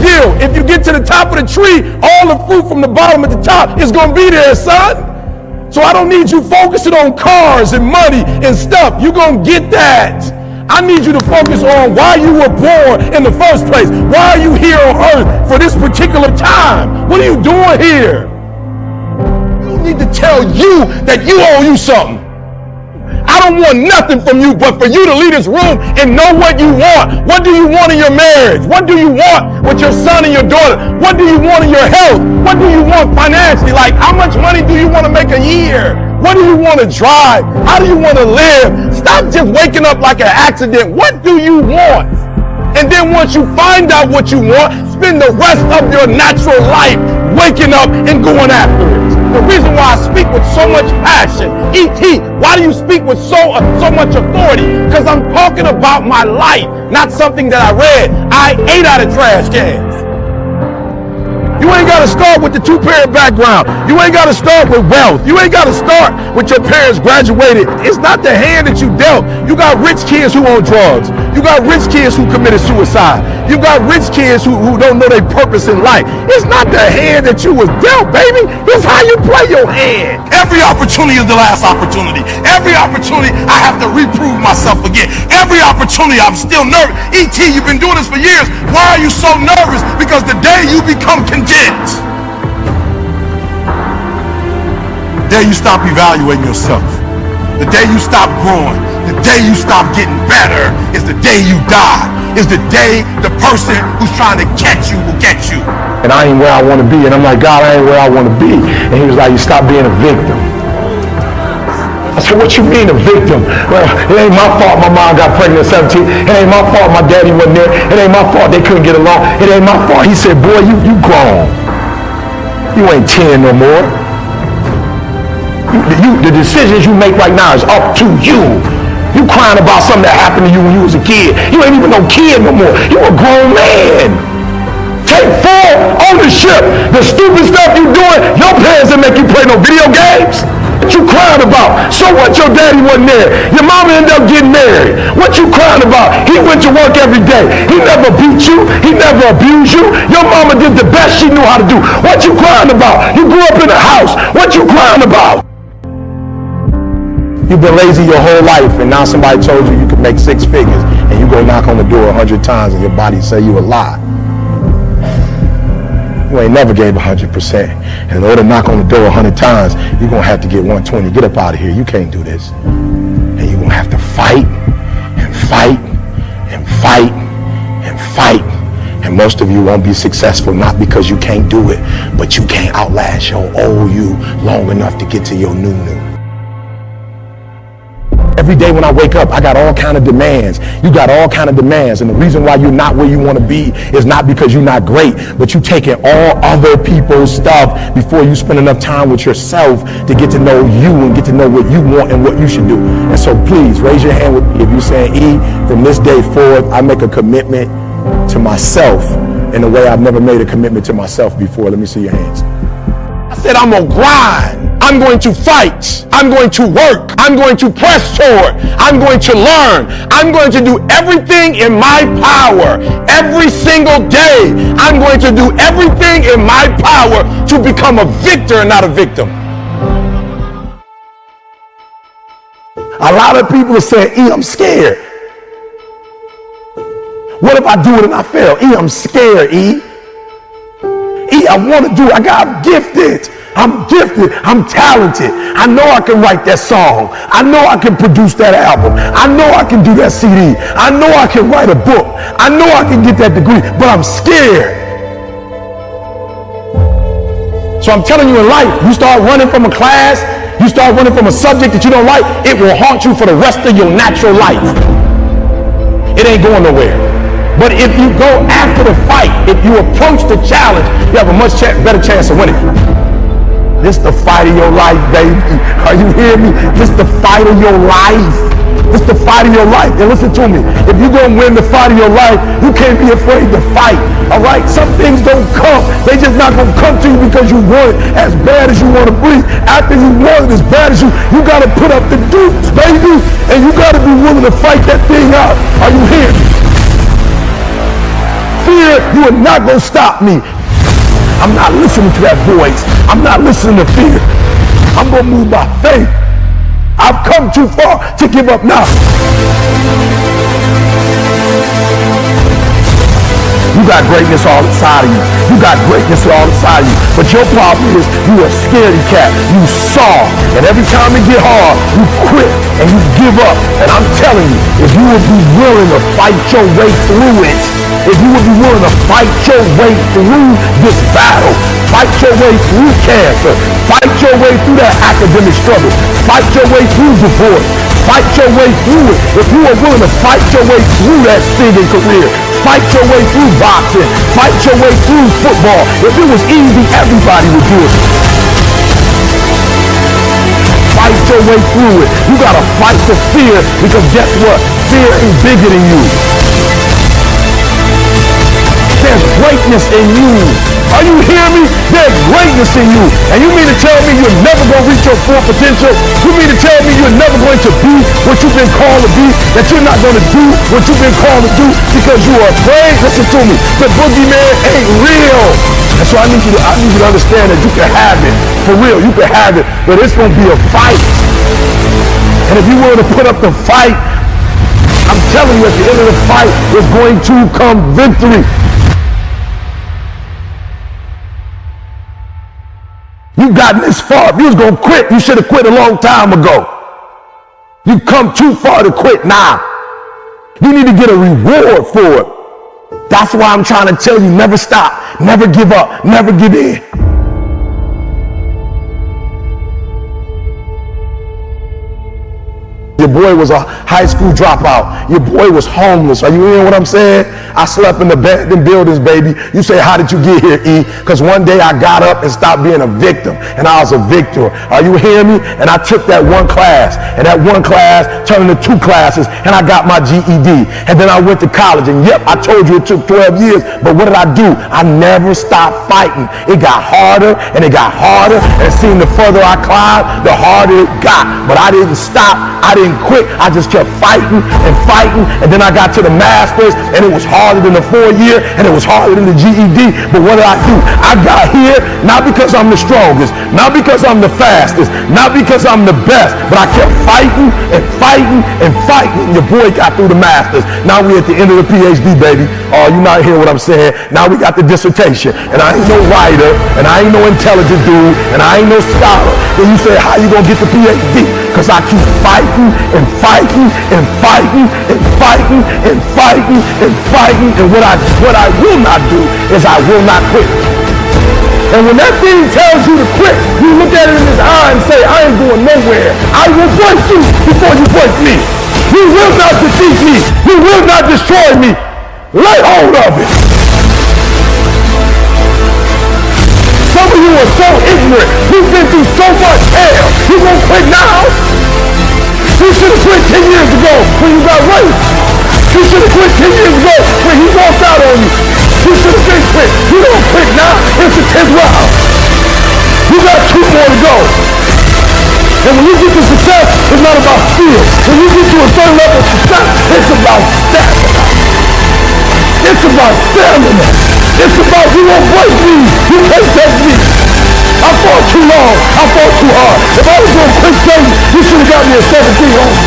deal. If you get to the top of the tree, all the fruit from the bottom at the top is going to be there, son. So I don't need you focusing on cars and money and stuff. You're going to get that. I need you to focus on why you were born in the first place. Why are you here on earth for this particular time? What are you doing here? You need to tell you that you owe you something. I don't want nothing from you but for you to leave this room and know what you want. What do you want in your marriage? What do you want with your son and your daughter? What do you want in your health? What do you want financially? Like, how much money do you want to make a year? What do you want to drive? How do you want to live? Stop just waking up like an accident. What do you want? And then once you find out what you want, spend the rest of your natural life waking up and going after it. The reason why I speak with so much passion, E.T., why do you speak with so much authority? Because I'm talking about my life, not something that I read. I ate out of trash cans. You ain't got to start with the two-parent background. You ain't got to start with wealth. You ain't got to start with your parents graduated. It's not the hand that you dealt. You got rich kids who own drugs. You got rich kids who committed suicide. You got rich kids who don't know their purpose in life. It's not the hand that you was dealt, baby. It's how you play your hand. Every opportunity is the last opportunity. Every opportunity I have to reprove myself again. Every opportunity I'm still nervous. E.T., you've been doing this for years. Why are you so nervous? Because the day you become content, the day you stop evaluating yourself, the day you stop growing, the day you stop getting better is the day you die. Is the day the person who's trying to catch you will get you. And I ain't where I want to be. And I'm like, God, I ain't where I want to be. And he was like, you stop being a victim. I said, what you mean a victim? Well, it ain't my fault my mom got pregnant at 17. It ain't my fault my daddy wasn't there. It ain't my fault they couldn't get along. It ain't my fault. He said, boy, you grown. You ain't 10 no more. The decisions you make right now is up to you. You crying about something that happened to you when you was a kid. You ain't even no kid no more. You a grown man. Take full ownership. The stupid stuff you doing, your parents didn't make you play no video games. What you crying about? So what, your daddy wasn't there? Your mama ended up getting married. What you crying about? He went to work every day. He never beat you. He never abused you. Your mama did the best she knew how to do. What you crying about? You grew up in a house. What you crying about? You've been lazy your whole life, and now somebody told you you could make 6 figures, and you go knock on the door 100 times, and your body say you a lie. You ain't never gave 100%. And in order to knock on the door 100 times, you're going to have to get 120. Get up out of here. You can't do this. And you're going to have to fight and fight and fight and fight. And most of you won't be successful, not because you can't do it, but you can't outlast your old you long enough to get to your new. Every day when I wake up, I got all kind of demands. You got all kind of demands. And the reason why you're not where you want to be is not because you're not great, but you taking all other people's stuff before you spend enough time with yourself to get to know you and get to know what you want and what you should do. And so please raise your hand with me if you're saying, E, from this day forward, I make a commitment to myself in a way I've never made a commitment to myself before. Let me see your hands. I said, I'm gonna grind. I'm going to fight. I'm going to work. I'm going to press toward. I'm going to learn. I'm going to do everything in my power every single day. I'm going to do everything in my power to become a victor and not a victim. A lot of people are saying, E, I'm scared. What if I do it and I fail? E, I'm scared, E. E, I want to do it. I'm gifted. I'm talented. I know I can write that song. I know I can produce that album. I know I can do that CD. I know I can write a book. I know I can get that degree, but I'm scared. So I'm telling you in life, you start running from a class, you start running from a subject that you don't like, it will haunt you for the rest of your natural life. It ain't going nowhere. But if you go after the fight, if you approach the challenge, you have a much better chance of winning. This the fight of your life, baby. Are you hearing me? This the fight of your life. This the fight of your life. And listen to me. If you're going to win the fight of your life, you can't be afraid to fight. All right? Some things don't come. They just not going to come to you because you want it as bad as you want to breathe. After you want it as bad as you got to put up the dukes, baby. And you got to be willing to fight that thing out. Are you hearing me? fear, you are not going to stop me. I'm not listening to that voice. I'm not listening to fear. I'm going to move by faith. I've come too far to give up now. You got greatness all inside of you. You got greatness all inside of you. But your problem is you a scaredy cat. You soft. And every time it get hard, you quit and you give up. And I'm telling you, if you would be willing to fight your way through it, if you would be willing to fight your way through this battle, fight your way through cancer, fight your way through that academic struggle, fight your way through divorce, fight your way through it. If you are willing to fight your way through that singing career, fight your way through boxing, fight your way through football. If it was easy, everybody would do it. Fight your way through it. You gotta fight the fear, because guess what? Fear is bigger than you. There's greatness in you. Are you hearing me? There's greatness in you. And you mean to tell me you're never going to reach your full potential? You mean to tell me you're never going to be what you've been called to be? That you're not going to do what you've been called to do because you are afraid? Listen to me. The boogeyman ain't real. And so I need you to understand that you can have it. For real, you can have it. But it's going to be a fight. And if you're willing to put up the fight, I'm telling you, at the end of the fight is going to come victory. You've gotten this far. If you was going to quit, you should have quit a long time ago. You've come too far to quit now. You need to get a reward for it. That's why I'm trying to tell you, never stop, never give up, never give in. Your boy was a high school dropout. Your boy was homeless. Are you hearing what I'm saying? I slept in abandoned buildings, baby. You say, how did you get here, E? Because one day I got up and stopped being a victim, and I was a victor. Are you hearing me? And I took that one class, and that one class turned into 2 classes, and I got my GED. And then I went to college, and yep, I told you it took 12 years, but what did I do? I never stopped fighting. It got harder, and it got harder, and it seemed the further I climbed, the harder it got. But I didn't stop. I didn't quit. I just kept fighting and fighting, and then I got to the master's, and it was harder than the 4-year, and it was harder than the GED. But what did I do? I got here not because I'm the strongest, not because I'm the fastest, not because I'm the best, but I kept fighting and fighting and fighting. Your boy got through the master's. Now we at the end of the PhD, baby. Oh, you not hearing what I'm saying? Now we got the dissertation, and I ain't no writer, and I ain't no intelligent dude, and I ain't no scholar. Then you say, how you gonna get the PhD? Because I keep fighting and fighting and fighting and fighting and fighting and fighting. And what I will not do is I will not quit. And when that thing tells you to quit, you look at it in his eye and say, I ain't going nowhere. I will break you before you break me. You will not defeat me. You will not destroy me. Lay hold of it. Some of you are so ignorant. You've been through so much hell. You won't quit now? You should have quit 10 years ago when you got raped. You should have quit 10 years ago when he walked out on you. You should have been quit. You don't quit now. It's the 10th round. You got 2 more to go. And when you get to success, it's not about skill. When you get to a certain level of success, it's about stamina. It's about stamina. It's about you won't break me. You can't take me. I fought too long. I fought too hard. If I was going to quit Satan, you should have got me a 17 home.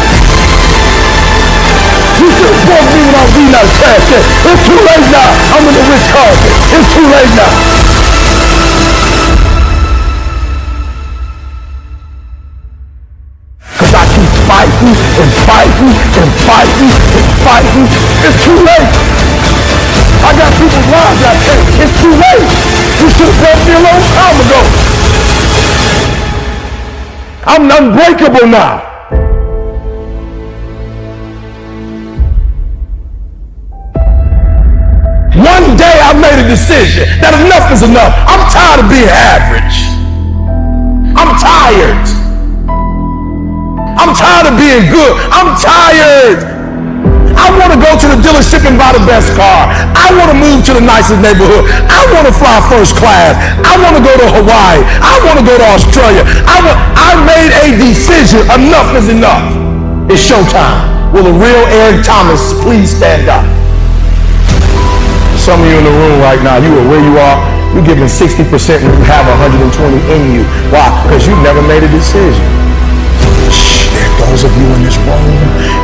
You should have fought me when I was reading out of trash can. It's too late now. I'm in the rich carpet. It's too late now. Because I keep fighting and fighting and fighting and fighting. It's too late. I got people's lives got changed. It's too late. You should have left me a long time ago. I'm unbreakable now. One day I made a decision that enough is enough. I'm tired of being average. I'm tired. I'm tired of being good. I'm tired. I want to go to the dealership and buy the best car. I want to move to the nicest neighborhood. I want to fly first class. I want to go to Hawaii. I want to go to Australia. I made a decision. Enough is enough. It's showtime. Will the real Eric Thomas please stand up? So some of you in the room right now, you are where you are, you're giving 60% and you have 120 in you. Why? Because you've never made a decision. Those of you in this room,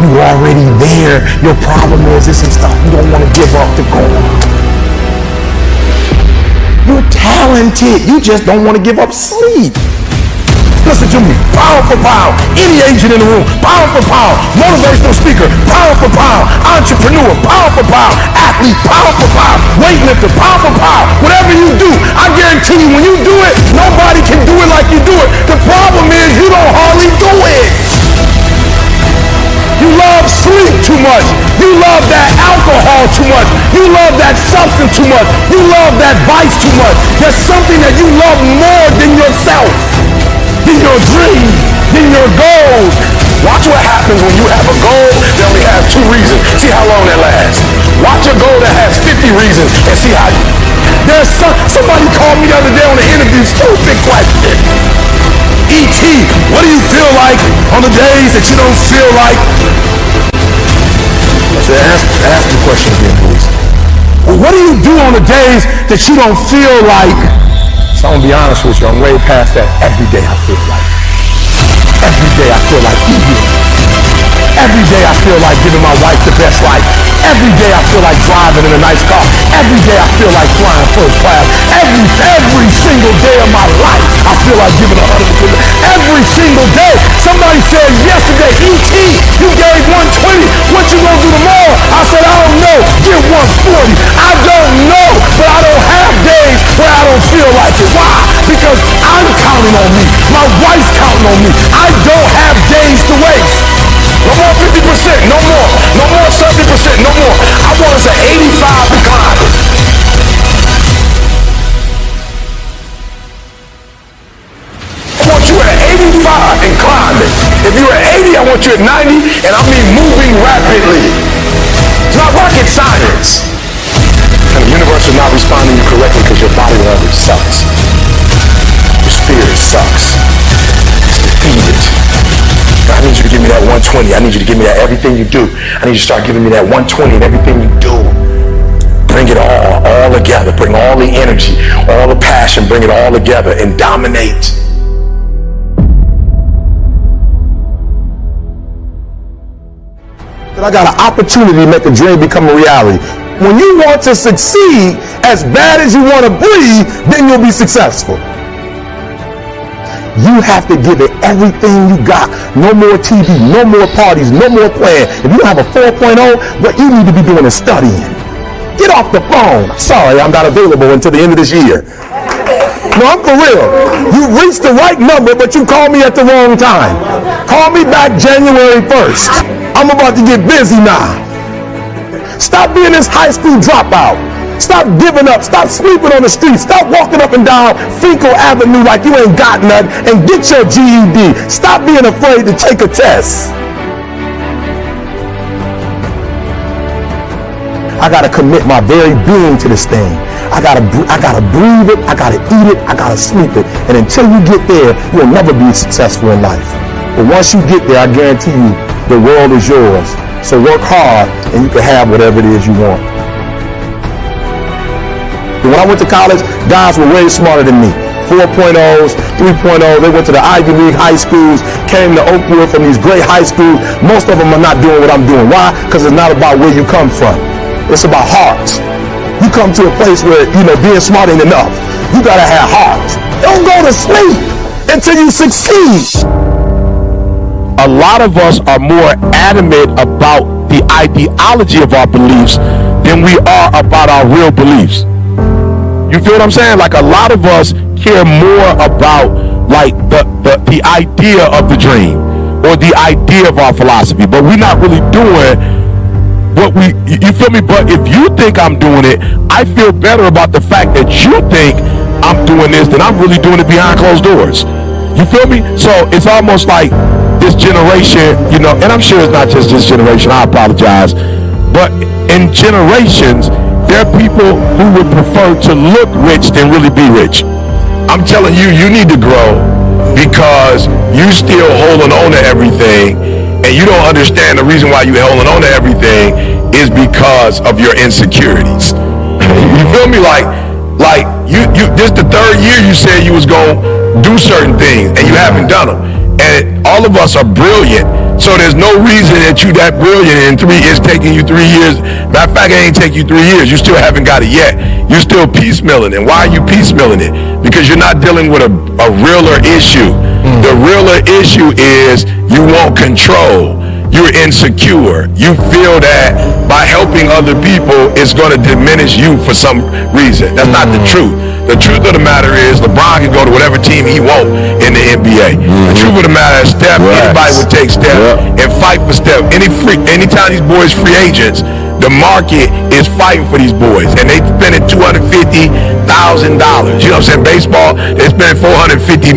you're already there. Your problem is this and stuff you don't want to give up to God. You're talented. You just don't want to give up sleep. Listen to me, pound for pound, any agent in the room, pound for pound, motivational speaker, pound for pound, entrepreneur, pound for pound, athlete, pound for pound, weightlifter, pound for pound, whatever you do, I guarantee you when you do it, nobody can do it like you do it. The problem is you don't hardly do it. You love sleep too much. You love that alcohol too much. You love that substance too much. You love that vice too much. There's something that you love more than yourself, than your dreams, than your goals. Watch what happens when you have a goal that only has 2 reasons. See how long that lasts. Watch a goal that has 50 reasons and see how you... There's somebody called me the other day on an interview, stupid question. E.T., what do you feel like on the days that you don't feel like? I said, ask the question again, please. Well, what do you do on the days that you don't feel like? So I'm gonna be honest with you, I'm way past that. Every day I feel like. Every day I feel like eating. Every day I feel like giving my wife the best life. Every day I feel like driving in a nice car. Every day I feel like flying first class. Every single day of my life I feel like giving 100%. Every single day. Somebody said yesterday, E.T., you gave 120. What you gonna do tomorrow? I said, I don't know. Give 140. I don't know, but I don't have days where I don't feel like it. Why? Because I'm counting on me. My wife's counting on me. I don't have days to waste. No more 50%, no more. No more 70%, no more. I want us at 85 and climbing. I want you at 85 and climbing. If you're at 80, I want you at 90, and I mean moving rapidly. It's not rocket science. And the universe is not responding to you correctly because your body language sucks. Your spirit sucks. It's defeated. I need you to give me that 120. I need you to give me that everything you do. I need you to start giving me that 120 in everything you do. Bring it all together. Bring all the energy, all the passion, bring it all together and dominate. That I got an opportunity to make a dream become a reality. When you want to succeed as bad as you want to breathe, then you'll be successful. You have to give it everything you got. No more TV, no more parties, no more playing. If you have a 4.0, what you need to be doing is studying. Get off the phone. Sorry, I'm not available until the end of this year. No, I'm for real. You reached the right number, but you called me at the wrong time. Call me back January 1st. I'm about to get busy now. Stop being this high school dropout. Stop giving up. Stop sleeping on the street. Stop walking up and down Finkel Avenue like you ain't got nothing, and get your GED. Stop being afraid to take a test. I gotta commit my very being to this thing. I gotta breathe it. I gotta eat it. I gotta sleep it. And until you get there, you'll never be successful in life. But once you get there, I guarantee you, the world is yours. So work hard, and you can have whatever it is you want. When I went to college, guys were way smarter than me. 4.0s, 3.0, they went to the Ivy League high schools, came to Oakwood from these great high schools. Most of them are not doing what I'm doing. Why? Because it's not about where you come from. It's about heart. You come to a place where, being smart ain't enough. You gotta have heart. Don't go to sleep until you succeed. A lot of us are more adamant about the ideology of our beliefs than we are about our real beliefs. You feel what I'm saying? Like, a lot of us care more about like the idea of the dream or the idea of our philosophy, but we're not really doing what you feel me? But if you think I'm doing it, I feel better about the fact that you think I'm doing this than I'm really doing it behind closed doors. You feel me? So it's almost like this generation, and I'm sure it's not just this generation, I apologize, but in generations, there are people who would prefer to look rich than really be rich. I'm telling you, you need to grow because you still holding on to everything, and you don't understand the reason why you're holding on to everything is because of your insecurities. You feel me? Like you this the third year you said you was gonna do certain things and you haven't done them. And all of us are brilliant, so there's no reason that you that brilliant and it's taking you 3 years. Matter of fact, it ain't taking you 3 years. You still haven't got it yet. You're still piecemealing. And why are you piecemealing it? Because you're not dealing with a realer issue. The realer issue is you want control. You're insecure. You feel that by helping other people, it's going to diminish you for some reason. That's not the truth. The truth of the matter is LeBron can go to whatever team he wants in the NBA. The truth of the matter is Steph, anybody would take Steph and fight for Steph. Anytime these boys free agents, the market is fighting for these boys, and they spending $250,000. You know what I'm saying? Baseball, they spending $450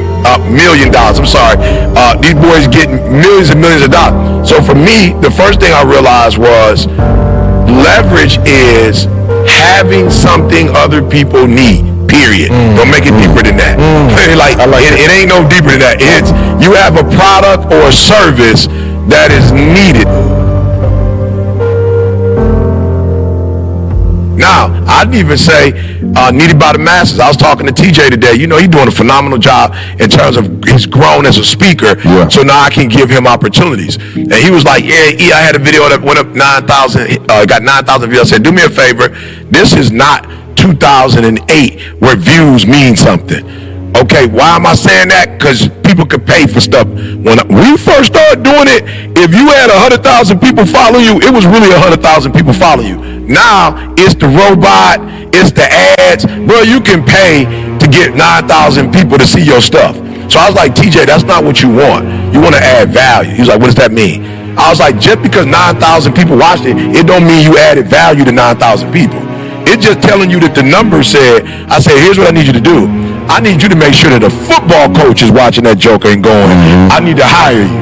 million. I'm sorry. These boys getting millions and millions of dollars. So for me, the first thing I realized was leverage is having something other people need. Period. Don't make it deeper than that. It ain't no deeper than that. It's you have a product or a service that is needed. Now, I'd even say needed by the masses. I was talking to TJ today. You know, he's doing a phenomenal job in terms of he's grown as a speaker. Yeah. So now I can give him opportunities. And he was like, I had a video that went up 9,000, got 9,000 views. I said, do me a favor. This is not 2008 where views mean something. Okay, why am I saying that? Because people could pay for stuff. When we first started doing it, if you had 100,000 people following you, it was really 100,000 people following you. Now it's the robot, it's the ads. Bro, you can pay to get 9,000 people to see your stuff. So I was like, TJ, that's not what you want. You want to add value. He was like, what does that mean? I was like, just because 9,000 people watched it, it don't mean you added value to 9,000 people. It's just telling you that the numbers said, I said, here's what I need you to do. I need you to make sure that a football coach is watching that joker and going, I need to hire you.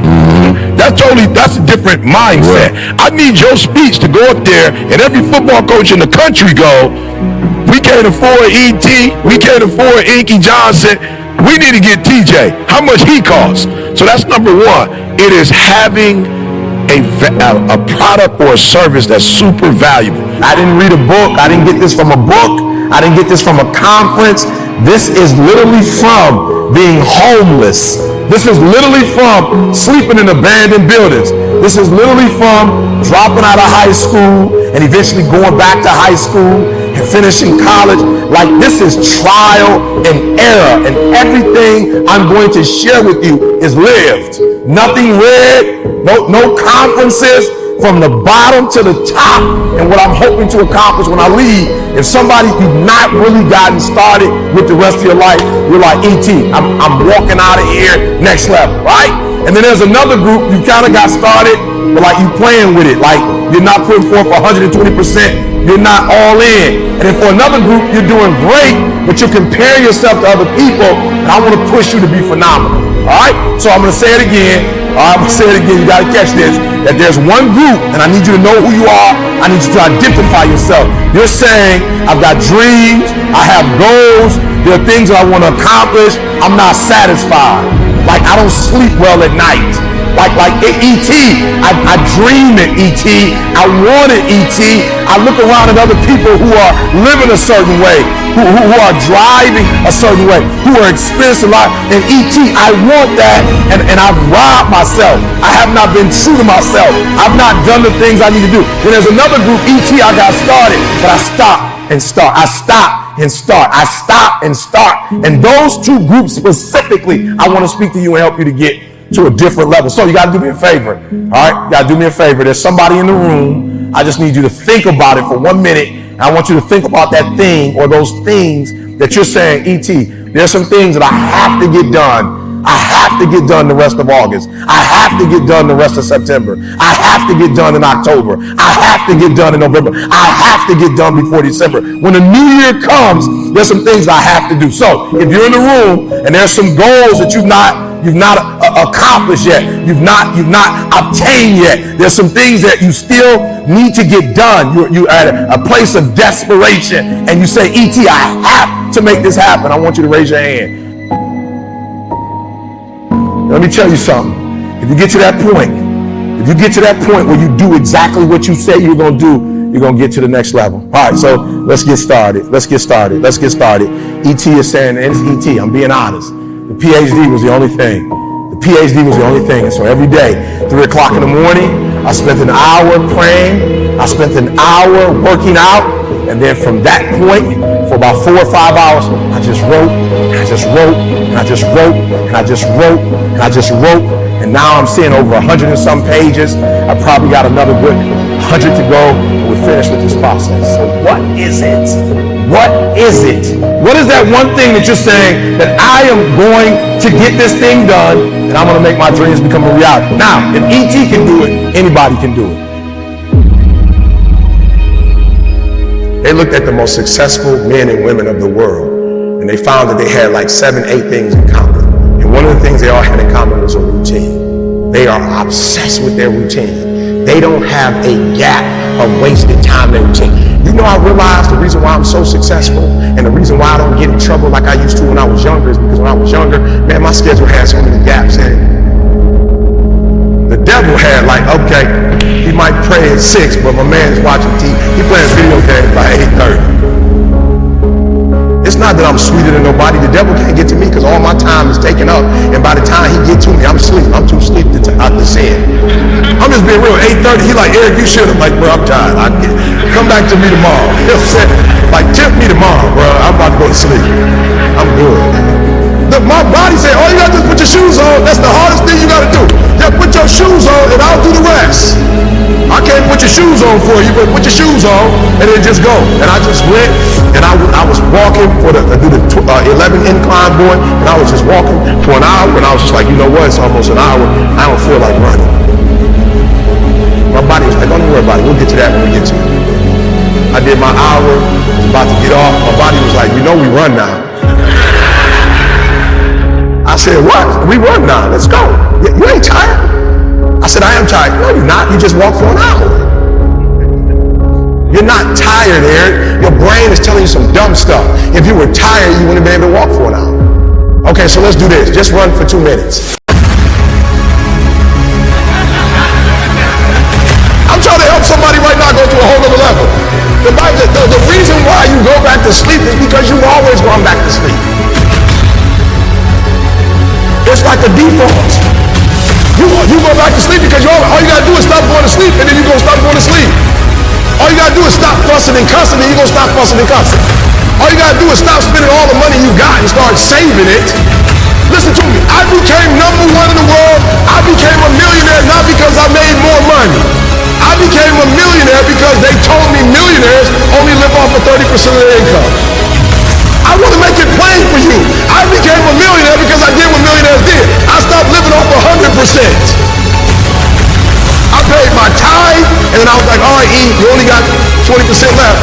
That's a different mindset. I need your speech to go up there and every football coach in the country go, we can't afford ET, we can't afford Inky Johnson, we need to get TJ. How much he costs? So that's number one. It is having a product or a service that's super valuable. I didn't read a book. I didn't get this from a book. I didn't get this from a conference. This is literally from being homeless. This is literally from sleeping in abandoned buildings. This is literally from dropping out of high school and eventually going back to high school and finishing college. Like, this is trial and error, and everything I'm going to share with you is lived. Nothing read, no conferences, from the bottom to the top. And what I'm hoping to accomplish when I leave, if somebody you've not really gotten started with the rest of your life, you're like, I'm walking out of here next level, right? And then there's another group, you kind of got started, but like you playing with it, like you're not putting forth 120%, you're not all in. And then for another group, you're doing great, but you're comparing yourself to other people, and I want to push you to be phenomenal, all right? So I'm going to say it again. I'm going to say it again. You got to catch this. That there's one group, and I need you to know who you are. I need you to identify yourself. You're saying, I've got dreams. I have goals. There are things that I want to accomplish. I'm not satisfied. Like, I don't sleep well at night. Like E.T. I dream at E.T. I want an E.T. I look around at other people who are living a certain way, who are driving a certain way, who are experiencing life. And E.T., I want that, and I've robbed myself. I have not been true to myself. I've not done the things I need to do. Then there's another group, E.T., I got started, but I stopped and start. I stopped and start. I stop and start. And those two groups specifically, I want to speak to you and help you to get to a different level. So you got to do me a favor. All right, you got to do me a favor. There's somebody in the room. I just need you to think about it for 1 minute. And I want you to think about that thing or those things that you're saying, E.T., there's some things that I have to get done. I have to get done the rest of August. I have to get done the rest of September. I have to get done in October. I have to get done in November. I have to get done before December. When the new year comes, there's some things I have to do. So if you're in the room and there's some goals that you've not accomplished yet, you've not obtained yet, there's some things that you still need to get done. You're at a place of desperation and you say, E.T., I have to make this happen. I want you to raise your hand. Let me tell you something. If you get to that point where you do exactly what you say you're going to do, you're going to get to the next level. All right, so let's get started. E.T. is saying, and it's E.T., I'm being honest. The PhD was the only thing. And so every day, 3 o'clock in the morning, I spent an hour praying. I spent an hour working out. And then from that point, for about 4 or 5 hours, I just wrote, and now I'm seeing over 100 and some pages. I probably got another good 100 to go, and we're finished with this process. So what is it? What is that one thing that you're saying that I am going to get this thing done, and I'm going to make my dreams become a reality? Now, if E.T. can do it, anybody can do it. They looked at the most successful men and women of the world, and they found that they had like 7, 8 things in common. And one of the things they all had in common was a routine. They are obsessed with their routine. They don't have a gap of wasted time in their routine. You know, I realized the reason why I'm so successful and the reason why I don't get in trouble like I used to when I was younger is because when I was younger, man, my schedule had so many gaps in it. The devil had like, okay, he might pray at 6, but my man is watching TV. He playing video games by 8:30. It's not that I'm sweeter than nobody. The devil can't get to me because all my time is taken up. And by the time he get to me, I'm asleep. I'm too asleep to sin. I'm just being real. 8:30, he like, Eric, you should have. Like, bro, I'm tired. Come back to me tomorrow. You know what I'm saying? Like, tempt me tomorrow, bro. I'm about to go to sleep. I'm good. Look, my body say, all you got to do is put your shoes on. That's the hardest thing you got to do. Just put your shoes on and I'll do the rest. I can't put your shoes on for you, but put your shoes on and then just go. And I just went and I was walking for the 11 incline board, and I was just walking for an hour, and I was just like, you know what, it's almost an hour. I don't feel like running. My body was like, don't worry about it. We'll get to that when we get to it. I did my hour, was about to get off. My body was like, you know we run now. I said, what? We run now. Let's go. You ain't tired? I said, I am tired. No, you're not. You just walked for an hour. You're not tired, Eric. Your brain is telling you some dumb stuff. If you were tired, you wouldn't have been able to walk for an hour. Okay, so let's do this. Just run for 2 minutes. I'm trying to help somebody right now go to a whole other level. The reason why you go back to sleep is because you've always gone back to sleep. It's like a default. You go back to sleep because all you got to do is stop going to sleep, and then you're going to stop going to sleep. All you got to do is stop fussing and cussing, and you're going to stop fussing and cussing. All you got to do is stop spending all the money you got and start saving it. Listen to me. I became #1 in the world. I became a millionaire not because I made more money. I became a millionaire because they told me millionaires only live off of 30% of their income. I want to make it plain for you. I became a millionaire because I did what millionaires did. I stopped living off 100%. I paid my tithe, and then I was like, all right, E, you only got 20% left.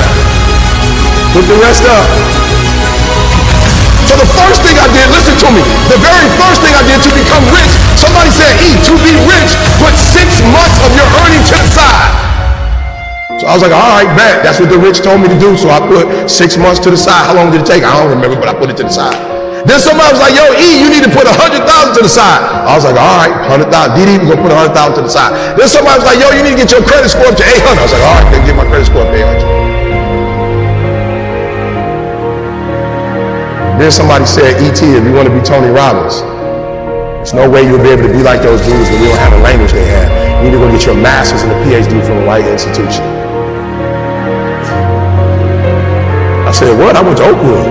Put the rest up. So the first thing I did, listen to me, the very first thing I did to become rich, somebody said, E, to be rich, put 6 months of your earnings to the side. So I was like, all right, bet. That's what the rich told me to do. So I put 6 months to the side. How long did it take? I don't remember, but I put it to the side. Then somebody was like, yo, E, you need to put 100,000 to the side. I was like, all right, 100,000. DD, we're going to put 100,000 to the side. Then somebody was like, yo, you need to get your credit score up to 800. I was like, all right, then get my credit score up to 800. Then somebody said, E.T., if you want to be Tony Robbins, there's no way you'll be able to be like those dudes when we don't have the language they have. You need to go get your master's and a PhD from the right institution. I said, what? I went to Oakwood.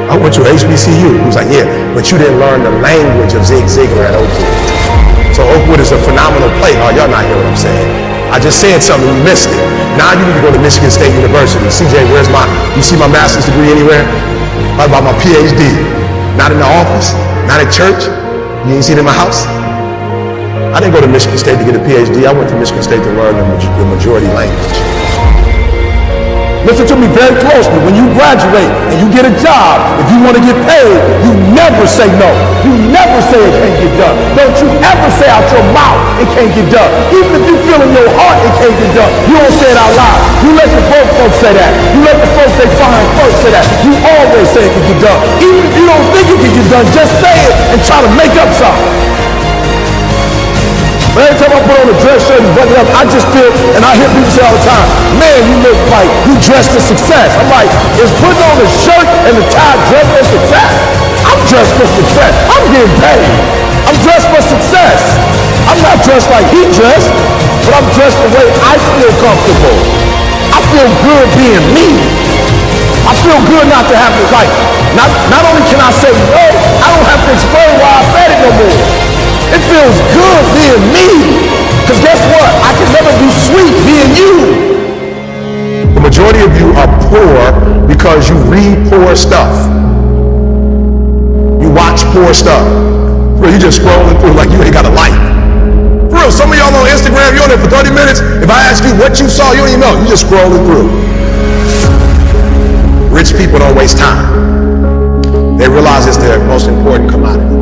I went to HBCU. He was like, yeah, but you didn't learn the language of Zig Ziglar at Oakwood. So Oakwood is a phenomenal place. Oh, y'all not hearing what I'm saying. I just said something, you missed it. Now you need to go to Michigan State University. CJ, you see my master's degree anywhere? What about my PhD? Not in the office, not at church. You ain't seen it in my house? I didn't go to Michigan State to get a PhD. I went to Michigan State to learn the majority language. Listen to me very closely. When you graduate and you get a job, if you want to get paid, you never say no. You never say it can't get done. Don't you ever say out your mouth it can't get done. Even if you feel in your heart it can't get done, you don't say it out loud. You let the broke folks say that. You let the folks they find first say that. You always say it can get done. Even if you don't think it can get done, just say it and try to make up something. But every time I put on a dress shirt and button it up, I just feel, and I hear people say all the time, man, you look like you dressed for success. I'm like, is putting on a shirt and a tie dressed for success? I'm dressed for success. I'm getting paid. I'm dressed for success. I'm not dressed like he dressed, but I'm dressed the way I feel comfortable. I feel good being me. I feel good not to have to, like, not only can I say no, I don't have to explain why I said it no more. It feels good being me. Because guess what? I can never be sweet being you. The majority of you are poor because you read poor stuff. You watch poor stuff. Bro, you just scrolling through like you ain't got a life. For real, some of y'all on Instagram, you're on there for 30 minutes. If I ask you what you saw, you don't even know. You just scrolling through. Rich people don't waste time. They realize it's their most important commodity.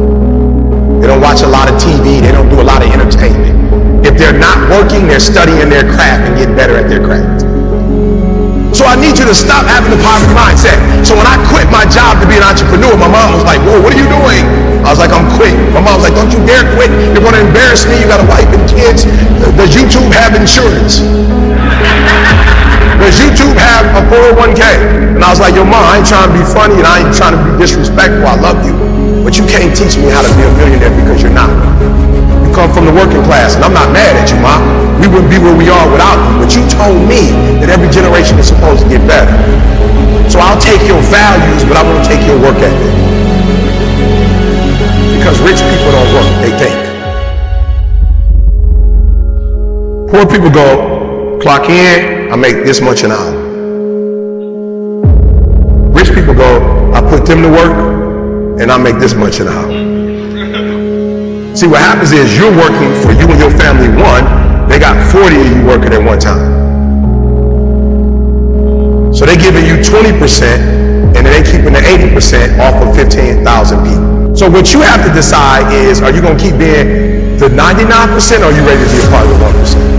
They don't watch a lot of TV. They don't do a lot of entertainment. If they're not working, they're studying their craft and get better at their craft. So I need you to stop having the poverty mindset. So when I quit my job to be an entrepreneur, my mom was like, whoa, what are you doing? I was like, I'm quitting. My mom was like, don't you dare quit. You're going to embarrass me. You got a wife and kids. Does YouTube have insurance? Does YouTube have a 401k? And I was like, yo, mom, I ain't trying to be funny and I ain't trying to be disrespectful. I love you. But you can't teach me how to be a millionaire because you're not. You come from the working class, and I'm not mad at you, Mom. We wouldn't be where we are without you. But you told me that every generation is supposed to get better. So I'll take your values, but I won't take your work ethic. Because rich people don't work, they think. Poor people go, clock in, I make this much an hour. Rich people go, I put them to work, and I make this much an hour. See, what happens is you're working for you and your family one, they got 40 of you working at one time. So they're giving you 20% and then they keeping the 80% off of 15,000 people. So what you have to decide is, are you gonna keep being the 99% or are you ready to be a part of the 1%?